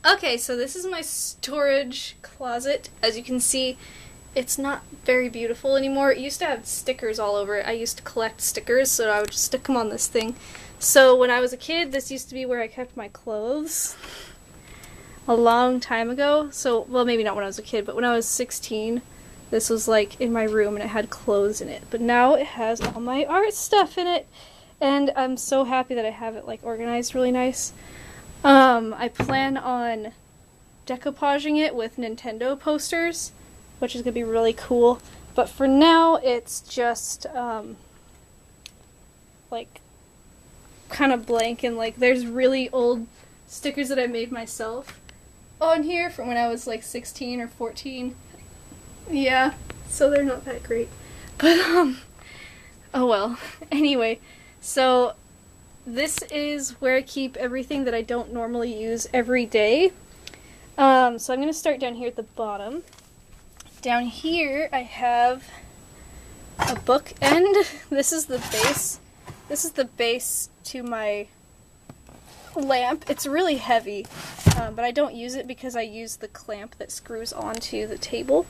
Okay, so this is my storage closet. As you can see, it's not very beautiful anymore. It used to have stickers all over it. I used to collect stickers, so I would just stick them on this thing. So when I was a kid, this used to be where I kept my clothes a long time ago. So, well, maybe not when I was a kid, but when I was 16, this was like in my room and it had clothes in it. But now it has all my art stuff in it, and I'm so happy that I have it like organized really nice. I plan on decoupaging it with Nintendo posters, which is going to be really cool. But for now, it's just, like, kind of blank, and, like, there's really old stickers that I made myself on here from when I was, like, 16 or 14. Yeah, so they're not that great. But, oh well. Anyway, so this is where I keep everything that I don't normally use every day. So I'm going to start down here at the bottom. Down here I have a bookend. This is the base. This is the base to my lamp. It's really heavy, but I don't use it because I use the clamp that screws onto the table.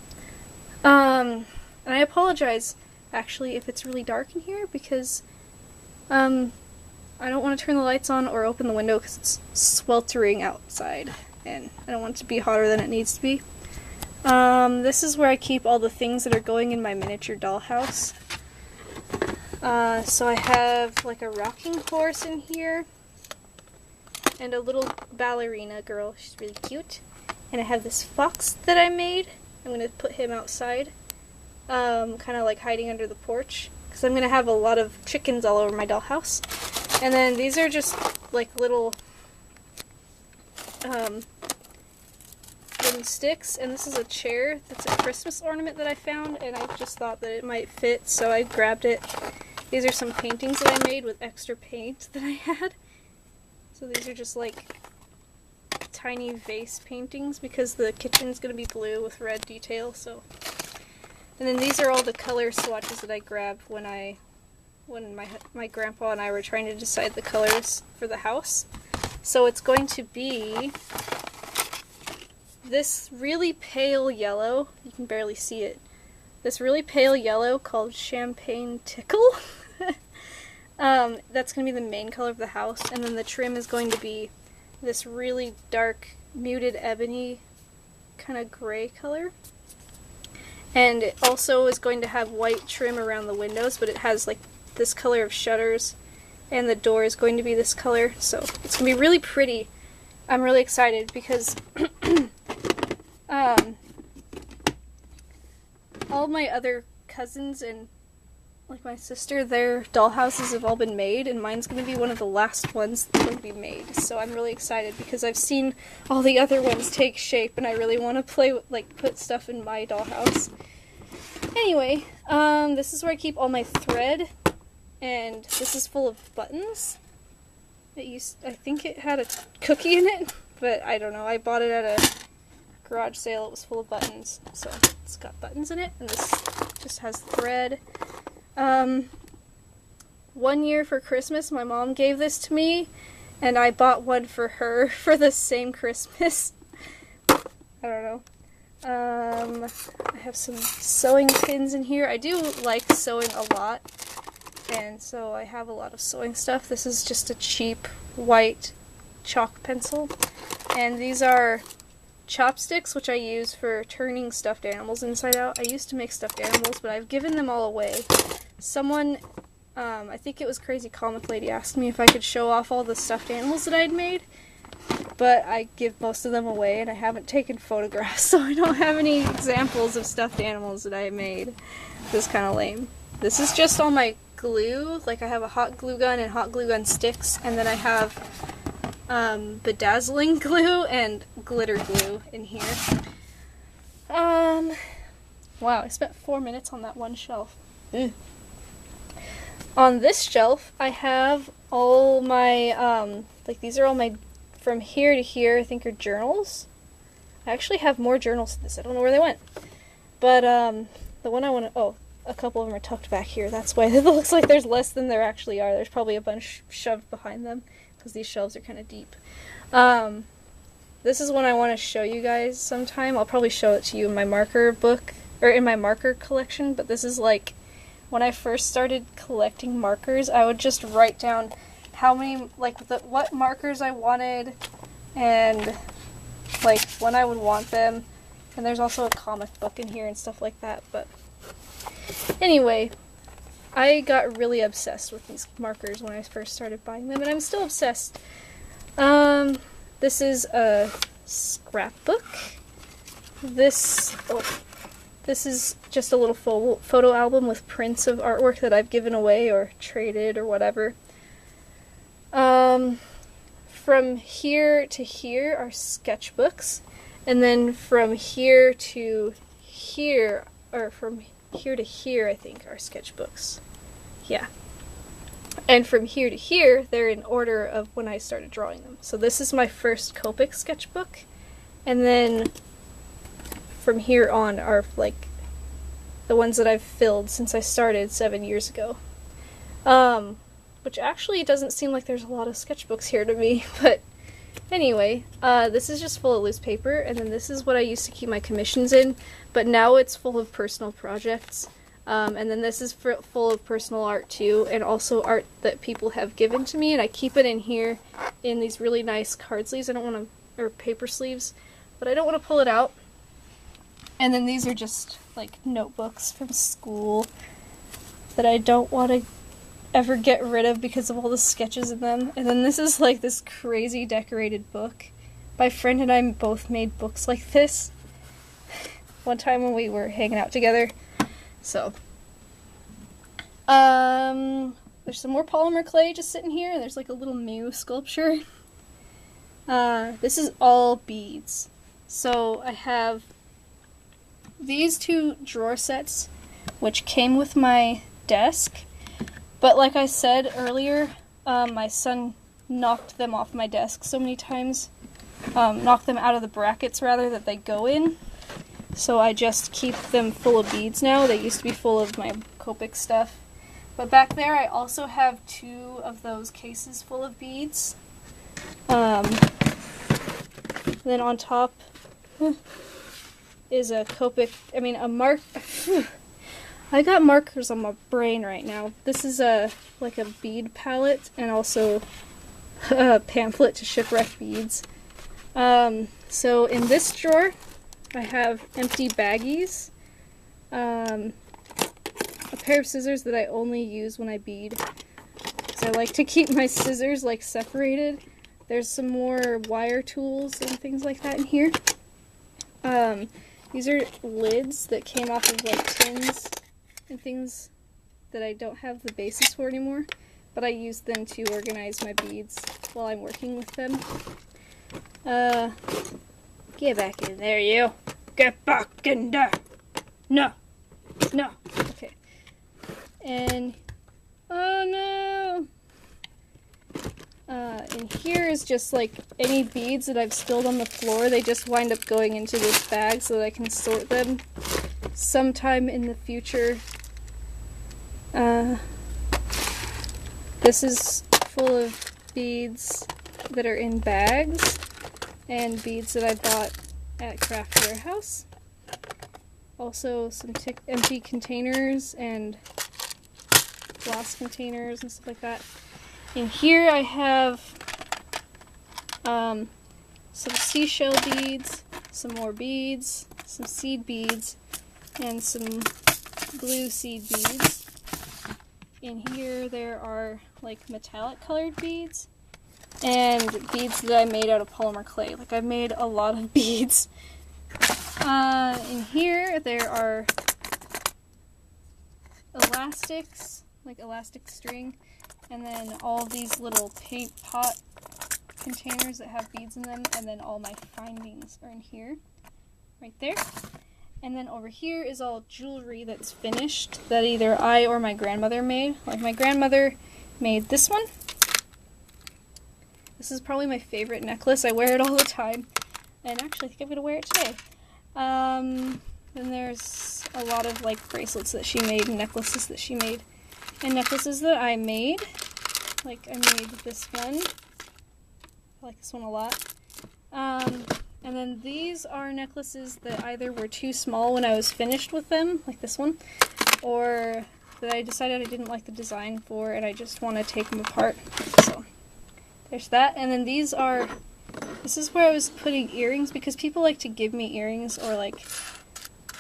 And I apologize, actually, if it's really dark in here, because I don't want to turn the lights on or open the window because it's sweltering outside, and I don't want it to be hotter than it needs to be. This is where I keep all the things that are going in my miniature dollhouse. So I have like a rocking horse in here, and a little ballerina girl. She's really cute. And I have this fox that I made. I'm going to put him outside, kind of like hiding under the porch, because I'm going to have a lot of chickens all over my dollhouse. And then these are just like little wooden sticks, and this is a chair that's a Christmas ornament that I found, and I just thought that it might fit, so I grabbed it. These are some paintings that I made with extra paint that I had. So these are just like tiny vase paintings because the kitchen's going to be blue with red detail. So, and then these are all the color swatches that I grabbed when my grandpa and I were trying to decide the colors for the house. So it's going to be this really pale yellow. You can barely see it. This really pale yellow called Champagne Tickle. That's going to be the main color of the house, and then the trim is going to be this really dark muted ebony kind of gray color. And it also is going to have white trim around the windows, but it has like this color of shutters, and the door is going to be this color, so it's going to be really pretty. I'm really excited because all my other cousins and like my sister, their dollhouses have all been made, and mine's going to be one of the last ones that's going to be made. So I'm really excited because I've seen all the other ones take shape, and I really want to play with, like, put stuff in my dollhouse. Anyway, this is where I keep all my thread, and this is full of buttons. I think it had a cookie in it, but I don't know. I bought it at a garage sale. It was full of buttons, so it's got buttons in it, and this just has thread. 1 year for Christmas, my mom gave this to me, and I bought one for her for the same Christmas. I don't know. I have some sewing pins in here. I do like sewing a lot, and so I have a lot of sewing stuff. This is just a cheap white chalk pencil, and these are chopsticks, which I use for turning stuffed animals inside out. I used to make stuffed animals, but I've given them all away. Someone, I think it was Crazy Comic Lady, asked me if I could show off all the stuffed animals that I'd made, but I give most of them away, and I haven't taken photographs, so I don't have any examples of stuffed animals that I made. This is kind of lame. This is just all my glue. Like, I have a hot glue gun and hot glue gun sticks, and then I have bedazzling glue and glitter glue in here. Wow, I spent 4 minutes on that one shelf. Ugh. On this shelf, I have all my, like, these are all my, from here to here, I think are journals. I actually have more journals than this. I don't know where they went. But, the one I want to, oh, a couple of them are tucked back here. That's why it looks like there's less than there actually are. There's probably a bunch shoved behind them, because these shelves are kind of deep. this is one I want to show you guys sometime. I'll probably show it to you in my marker book, or in my marker collection, but this is like, when I first started collecting markers, I would just write down how many, like, what markers I wanted, and, like, when I would want them. And there's also a comic book in here and stuff like that, but anyway, I got really obsessed with these markers when I first started buying them, and I'm still obsessed. This is a scrapbook. This is just a little photo album with prints of artwork that I've given away or traded or whatever. From here to here are sketchbooks, and then from here to here, or from here to here, I think, are sketchbooks. Yeah. And from here to here, they're in order of when I started drawing them. So this is my first copic sketchbook, and then from here on are, like, the ones that I've filled since I started 7 years ago. Which actually doesn't seem like there's a lot of sketchbooks here to me, but anyway, this is just full of loose paper, and then this is what I used to keep my commissions in, but now it's full of personal projects. And then this is full of personal art too, and also art that people have given to me, and I keep it in here in these really nice card sleeves. I don't want to, or paper sleeves, but I don't want to pull it out. And then these are just like notebooks from school that I don't want to ever get rid of because of all the sketches in them. And then this is like this crazy decorated book. My friend and I both made books like this one time when we were hanging out together. So, there's some more polymer clay just sitting here. There's like a little Mew sculpture. This is all beads. So I have these two drawer sets, which came with my desk. But like I said earlier, my son knocked them off my desk so many times. Knocked them out of the brackets, rather, that they go in. So I just keep them full of beads now. They used to be full of my Copic stuff. But back there I also have 2 of those cases full of beads. Then on top is a Copic, I got markers on my brain right now. This is like a bead palette, and also a pamphlet to shipwreck beads. So in this drawer I have empty baggies, a pair of scissors that I only use when I bead, because I like to keep my scissors like separated. There's some more wire tools and things like that in here. These are lids that came off of like tins and things that I don't have the basis for anymore, but I use them to organize my beads while I'm working with them. Get back in there, you! Get back in there! No! No! Okay. And... oh no! And here is just like any beads that I've spilled on the floor. They just wind up going into this bag so that I can sort them sometime in the future. This is full of beads that are in bags, and beads that I bought at Craft Warehouse. Also some empty containers and glass containers and stuff like that. In here I have some seashell beads, some more beads, some seed beads, and some blue seed beads. In here there are like metallic colored beads and beads that I made out of polymer clay. Like, I made a lot of beads. In here there are elastics, like elastic string, and then all these little paint pot containers that have beads in them, and then all my findings are in here, right there. And then over here is all jewelry that's finished that either I or my grandmother made. Like, my grandmother made this one. This is probably my favorite necklace. I wear it all the time. And actually, I think I'm going to wear it today. Then there's a lot of, like, bracelets that she made and necklaces that she made. And necklaces that I made. Like, I made this one. I like this one a lot. And then these are necklaces that either were too small when I was finished with them, like this one, or that I decided I didn't like the design for and I just want to take them apart. So there's that. And then this is where I was putting earrings, because people like to give me earrings, or like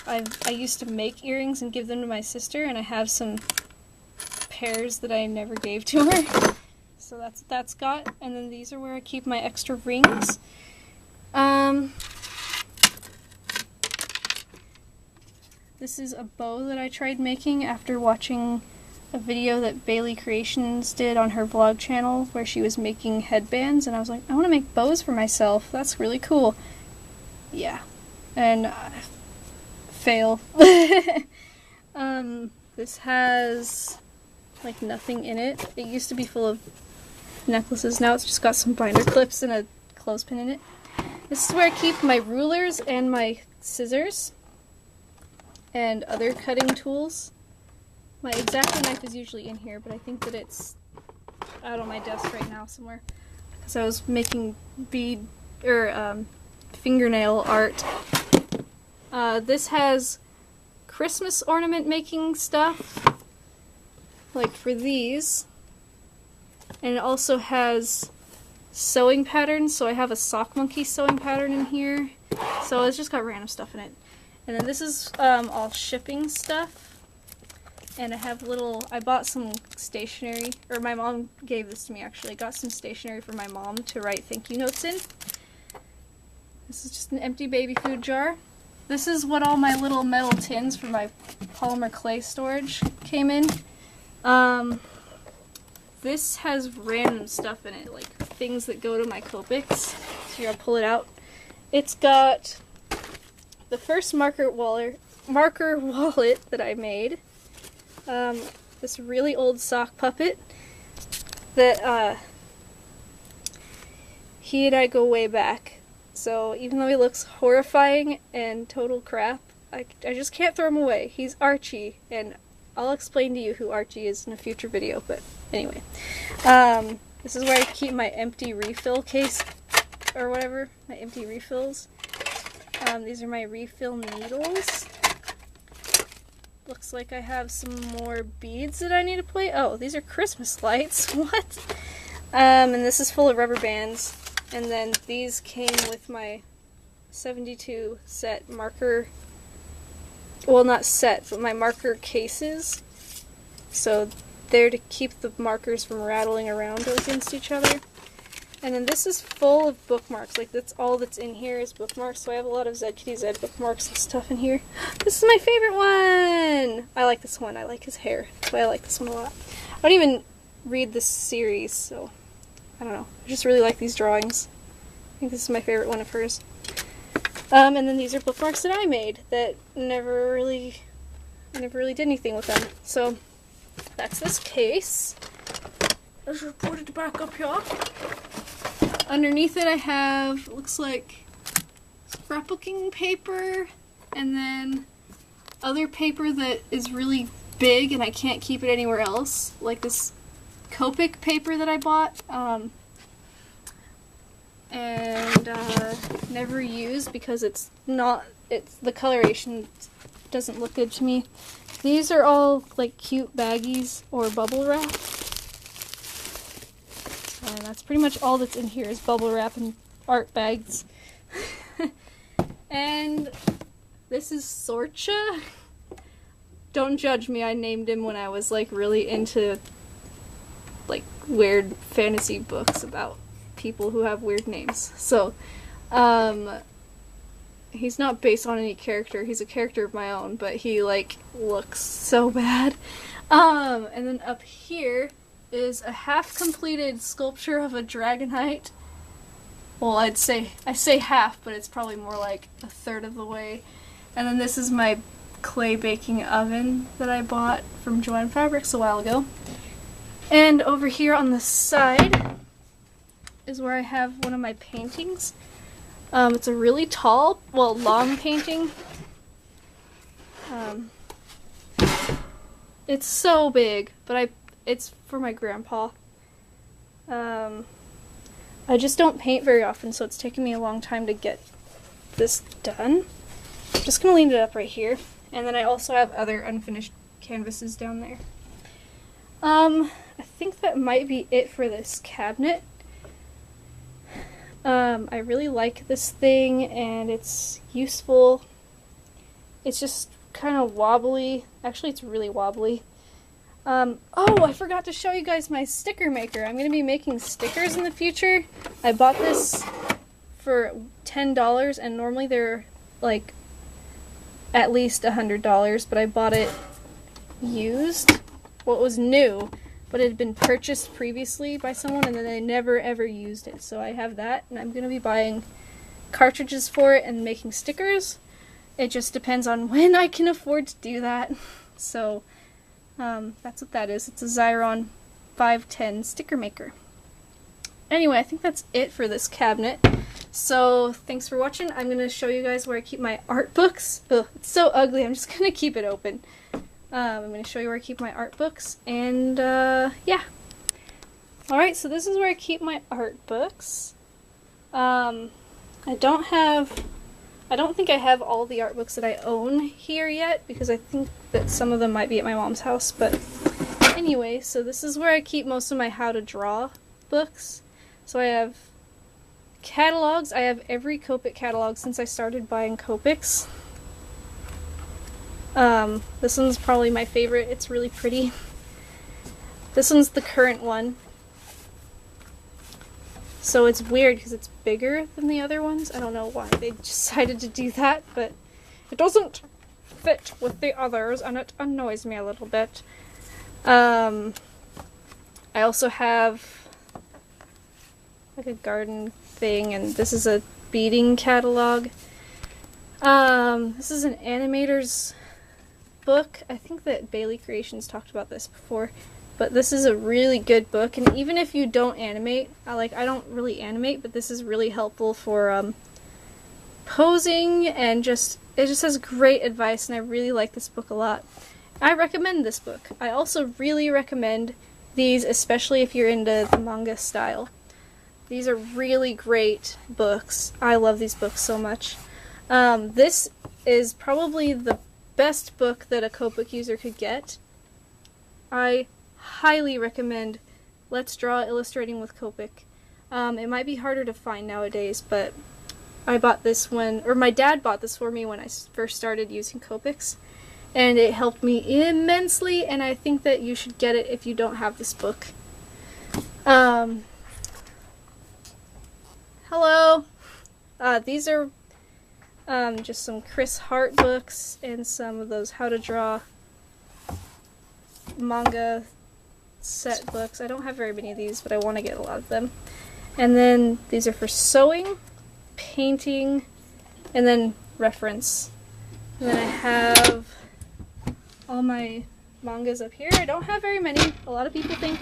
I used to make earrings and give them to my sister, and I have some pairs that I never gave to her. So that's what that's got. And then these are where I keep my extra rings. This is a bow that I tried making after watching a video that Bailey Creations did on her vlog channel where she was making headbands, and I was like, I want to make bows for myself. That's really cool. Yeah. And fail. This has like nothing in it. It used to be full of necklaces. Now it's just got some binder clips and a clothespin in it. This is where I keep my rulers and my scissors and other cutting tools. My X-Acto knife is usually in here, but I think that it's out on my desk right now somewhere because I was making fingernail art. This has Christmas ornament making stuff, like for these, and it also has sewing patterns, so I have a sock monkey sewing pattern in here, so it's just got random stuff in it. And then this is all shipping stuff, and I bought some stationery, or my mom gave this to me actually. I got some stationery for my mom to write thank you notes in. This is just an empty baby food jar. This is what all my little metal tins for my polymer clay storage came in. This has random stuff in it, like things that go to my copics. So here, I'll pull it out. It's got the first marker wallet that I made. This really old sock puppet that he and I go way back. So even though he looks horrifying and total crap, I just can't throw him away. He's Archie, and I'll explain to you who Archie is in a future video, but anyway. This is where I keep my empty refill case, or whatever, my empty refills. These are my refill needles. Looks like I have some more beads that I need to play. Oh, these are Christmas lights. What? And this is full of rubber bands. And then these came with my 72 set marker, well, not set, but my marker cases. So they're to keep the markers from rattling around against each other. And then this is full of bookmarks. Like, that's all that's in here is bookmarks. So I have a lot of Zed Kitty Zed bookmarks and stuff in here. This is my favorite one! I like this one. I like his hair. That's why I like this one a lot. I don't even read this series, so I don't know. I just really like these drawings. I think this is my favorite one of hers. And then these are bookmarks that I made that I never really did anything with them. So that's this case. Let's just put it back up here. Underneath it I have, looks like scrapbooking paper, and then other paper that is really big and I can't keep it anywhere else, like this copic paper that I bought and never used because the coloration doesn't look good to me. These are all like cute baggies or bubble wrap. And that's pretty much all that's in here is bubble wrap and art bags. And this is Sorcha. Don't judge me, I named him when I was like really into like weird fantasy books about people who have weird names. So, he's not based on any character, he's a character of my own, but he like looks so bad. And then up here is a half-completed sculpture of a Dragonite. Well, I say half, but it's probably more like a third of the way. And then this is my clay baking oven that I bought from Joann Fabrics a while ago. And over here on the side is where I have one of my paintings. It's a really tall, well, long painting. It's so big, but it's for my grandpa. I just don't paint very often, so it's taken me a long time to get this done. I'm just going to lean it up right here. And then I also have other unfinished canvases down there. I think that might be it for this cabinet. I really like this thing, and it's useful. It's just kind of wobbly. Actually, it's really wobbly. Oh, I forgot to show you guys my sticker maker. I'm going to be making stickers in the future. I bought this for $10, and normally they're like at least $100, but I bought it used. Well, it was new, but it had been purchased previously by someone, and then they never ever used it. So I have that, and I'm going to be buying cartridges for it and making stickers. It just depends on when I can afford to do that. So that's what that is. It's a Xyron 510 sticker maker. Anyway, I think that's it for this cabinet. So thanks for watching. I'm going to show you guys where I keep my art books. Ugh, it's so ugly. I'm just going to keep it open. I'm going to show you where I keep my art books. And yeah. Alright, so this is where I keep my art books. I don't think I have all the art books that I own here yet, because I think that some of them might be at my mom's house, but anyway, so this is where I keep most of my how to draw books. So I have catalogs. I have every Copic catalog since I started buying Copics. This one's probably my favorite. It's really pretty. This one's the current one. So it's weird because it's bigger than the other ones. I don't know why they decided to do that, but it doesn't fit with the others, and it annoys me a little bit. I also have like a garden thing, and this is a beading catalog. This is an animator's book. I think that Bailey Creations talked about this before. But this is a really good book, and even if you don't animate, I don't really animate, but this is really helpful for posing, and it just has great advice, and I really like this book a lot. I recommend this book. I also really recommend these, especially if you're into the manga style. These are really great books. I love these books so much. This is probably the best book that a Copic user could get. I highly recommend Let's Draw Illustrating with Copic. It might be harder to find nowadays, but I bought this my dad bought this for me when I first started using Copics, and it helped me immensely, and I think that you should get it if you don't have this book. Hello! These are just some Chris Hart books and some of those how to draw manga set books. I don't have very many of these, but I want to get a lot of them. And then these are for sewing, painting, and then reference. And then I have all my mangas up here. I don't have very many. A lot of people think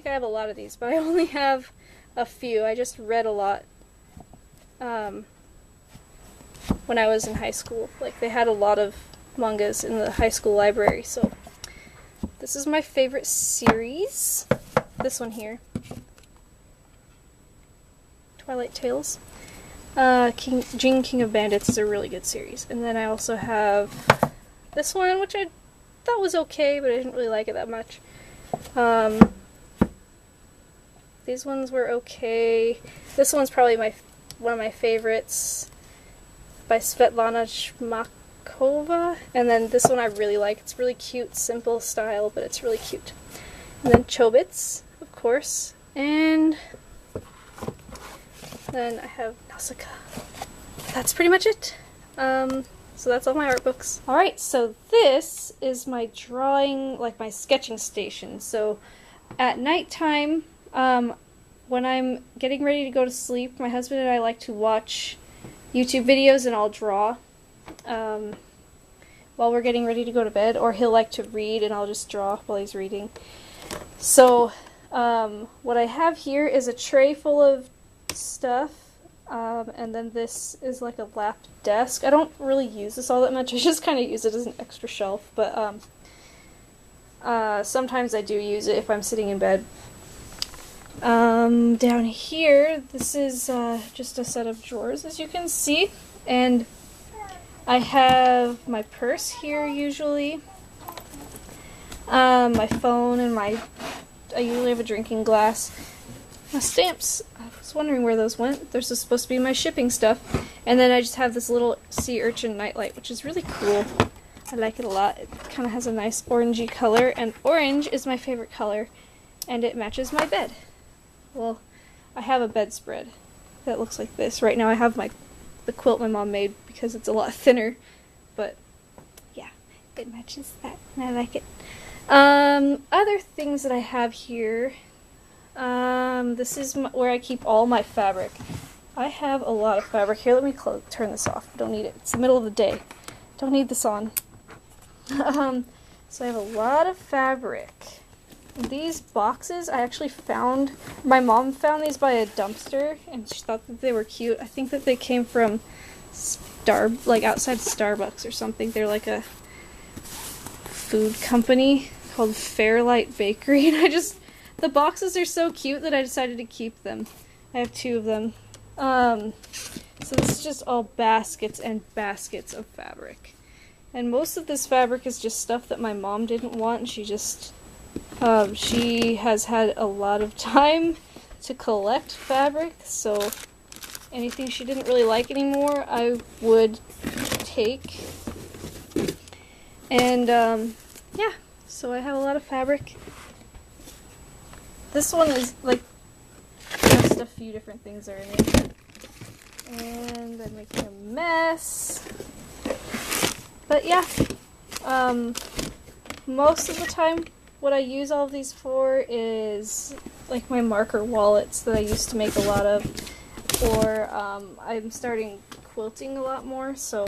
I have a lot of these, but I only have a few. I just read a lot when I was in high school. Like, they had a lot of mangas in the high school library, so this is my favorite series. This one here. Twilight Tales. King of Bandits is a really good series. And then I also have this one, which I thought was okay, but I didn't really like it that much. These ones were okay. This one's probably one of my favorites, by Svetlana Shmakova. And then this one I really like. It's really cute, simple style, but it's really cute. And then Chobits, of course. And then I have Nausicaa. That's pretty much it. So that's all my art books. Alright, so this is my drawing, like my sketching station. So at nighttime, when I'm getting ready to go to sleep, my husband and I like to watch YouTube videos, and I'll draw while we're getting ready to go to bed, or he'll like to read and I'll just draw while he's reading. So what I have here is a tray full of stuff, and then this is like a lap desk. I don't really use this all that much. I just kind of use it as an extra shelf, but sometimes I do use it if I'm sitting in bed. Down here, this is just a set of drawers, as you can see, and I have my purse here usually, my phone, and I usually have a drinking glass. My stamps, I was wondering where those went. They're supposed to be my shipping stuff. And then I just have this little sea urchin nightlight, which is really cool. I like it a lot. It kind of has a nice orangey color, and orange is my favorite color, and it matches my bed. Well, I have a bedspread that looks like this. Right now I have the quilt my mom made because it's a lot thinner, but yeah, it matches that, and I like it. Other things that I have here, this is where I keep all my fabric. I have a lot of fabric. Here, let me turn this off. Don't need it. It's the middle of the day. Don't need this on. So I have a lot of fabric. These boxes I actually found, my mom found these by a dumpster, and she thought that they were cute. I think that they came from outside Starbucks or something. They're like a food company called Fairlight Bakery, and the boxes are so cute that I decided to keep them. I have 2 of them. So this is just all baskets and baskets of fabric. And most of this fabric is just stuff that my mom didn't want, and she has had a lot of time to collect fabric, so anything she didn't really like anymore, I would take. And, yeah, so I have a lot of fabric. This one is, like, just a few different things are in it. And I'm making a mess. But yeah, most of the time what I use all of these for is like my marker wallets that I used to make a lot of, or I'm starting quilting a lot more, so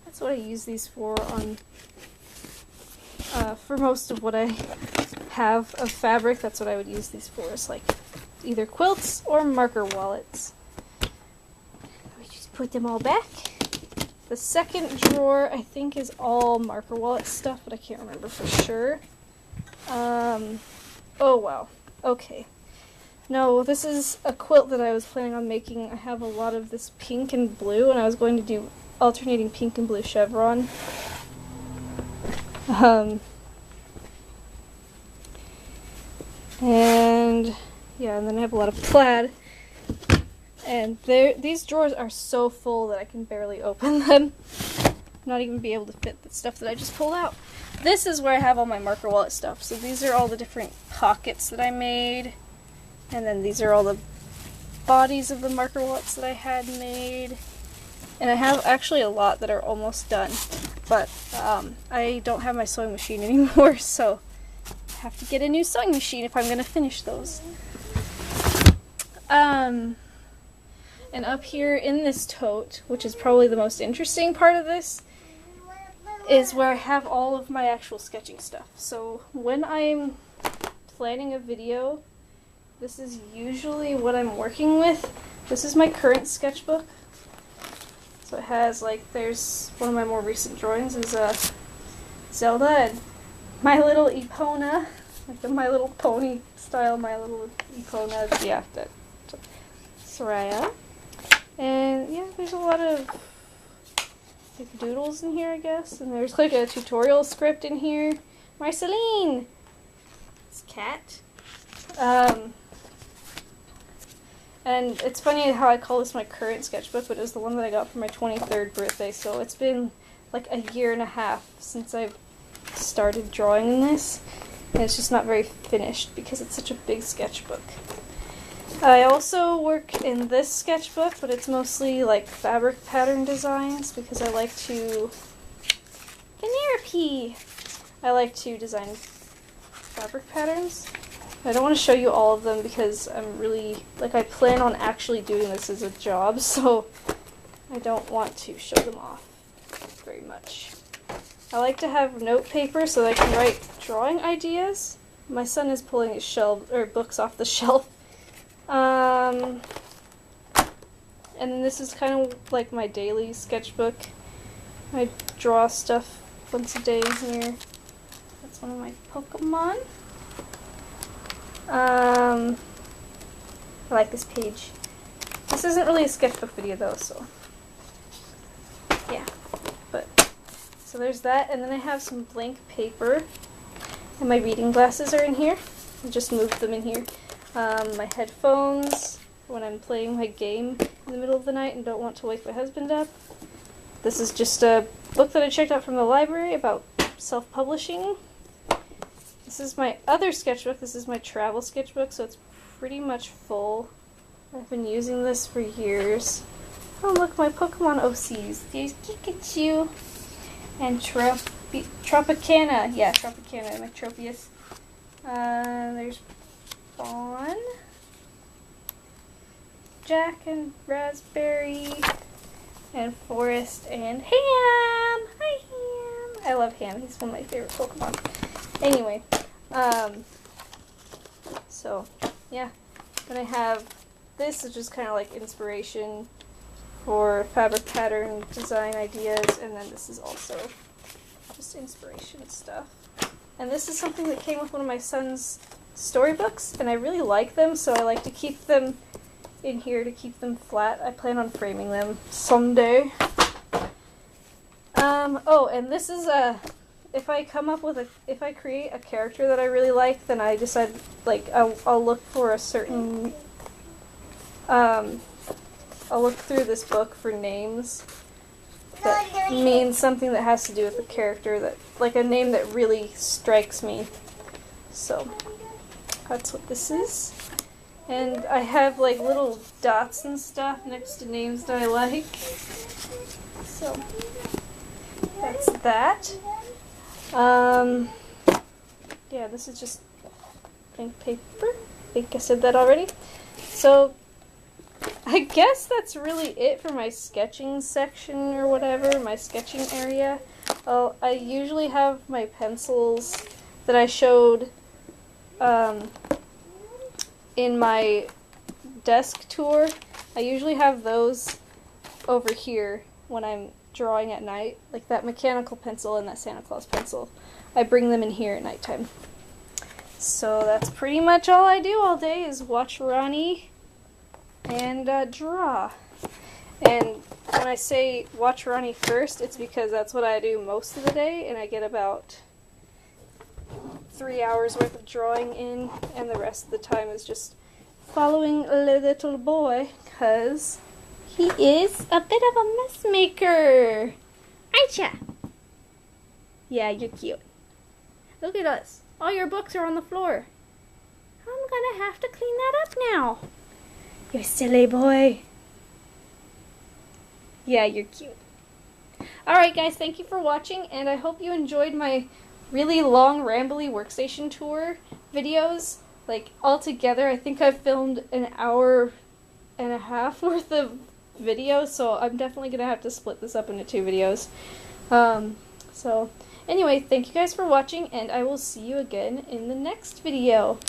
that's what I use these for most of what I have of fabric. That's what I would use these for, is like either quilts or marker wallets. We just put them all back. The second drawer, I think, is all marker wallet stuff, but I can't remember for sure. Oh wow. Okay. No, this is a quilt that I was planning on making. I have a lot of this pink and blue, and I was going to do alternating pink and blue chevron. And yeah, and then I have a lot of plaid. And these drawers are so full that I can barely open them. Not even be able to fit the stuff that I just pulled out. This is where I have all my marker wallet stuff. So these are all the different pockets that I made. And then these are all the bodies of the marker wallets that I had made. And I have actually a lot that are almost done. But I don't have my sewing machine anymore, so I have to get a new sewing machine if I'm going to finish those. And up here in this tote, which is probably the most interesting part of this, is where I have all of my actual sketching stuff. So when I'm planning a video, this is usually what I'm working with. This is my current sketchbook. So it has, like, there's one of my more recent drawings is Zelda and My Little Epona, like the My Little Pony style My Little Epona, yeah, that Soraya. And yeah, there's a lot of like doodles in here, I guess. And there's like a tutorial script in here. Marceline! It's Cat. And it's funny how I call this my current sketchbook, but it was the one that I got for my 23rd birthday, so it's been like a year and a half since I've started drawing in this. And it's just not very finished because it's such a big sketchbook. I also work in this sketchbook, but it's mostly like fabric pattern designs because I like to... Vanellope! I like to design fabric patterns. I don't want to show you all of them because I'm really... like, I plan on actually doing this as a job, so I don't want to show them off very much. I like to have note paper so that I can write drawing ideas. My son is pulling his books off the shelf. And then this is kind of like my daily sketchbook. I draw stuff once a day in here. That's one of my Pokemon. I like this page. This isn't really a sketchbook video though, so yeah. But so there's that, and then I have some blank paper, and my reading glasses are in here. I just moved them in here. My headphones when I'm playing my game in the middle of the night and don't want to wake my husband up. This is just a book that I checked out from the library about self-publishing. This is my other sketchbook. This is my travel sketchbook, so it's pretty much full. I've been using this for years. Oh look, my Pokemon OCs. There's Pikachu and Tropicana. Yeah, Tropicana, my Tropius. There's Fawn, Jack and Raspberry, and Forest, and Ham! Hi, Ham! I love Ham. He's one of my favorite Pokemon. Anyway, so, yeah. Then I have this, which is kind of like inspiration for fabric pattern design ideas, and then this is also just inspiration stuff. And this is something that came with one of my son's storybooks, and I really like them, so I like to keep them in here to keep them flat. I plan on framing them someday. Oh, and this is if I create a character that I really like, then I decide, like, I'll look for a certain, I'll look through this book for names that means something that has to do with the character, that, like, a name that really strikes me. So that's what this is. And I have like little dots and stuff next to names that I like. So that's that. Yeah, this is just blank paper. I think I said that already. So I guess that's really it for my sketching section or whatever, my sketching area. I usually have my pencils that I showed in my desk tour. I usually have those over here when I'm drawing at night, like that mechanical pencil and that Santa Claus pencil. I bring them in here at nighttime. So that's pretty much all I do all day, is watch Ronnie and draw. And when I say watch Ronnie first, it's because that's what I do most of the day, and I get about 3 hours worth of drawing in, and the rest of the time is just following the little boy, because he is a bit of a mess maker. Aren't ya? Yeah, you're cute. Look at us. All your books are on the floor. I'm gonna have to clean that up now. You silly boy. Yeah, you're cute. Alright guys, thank you for watching, and I hope you enjoyed my really long, rambly workstation tour videos. Like, altogether, I think I've filmed an hour and a half worth of videos, so I'm definitely going to have to split this up into 2 videos. So, anyway, thank you guys for watching, and I will see you again in the next video.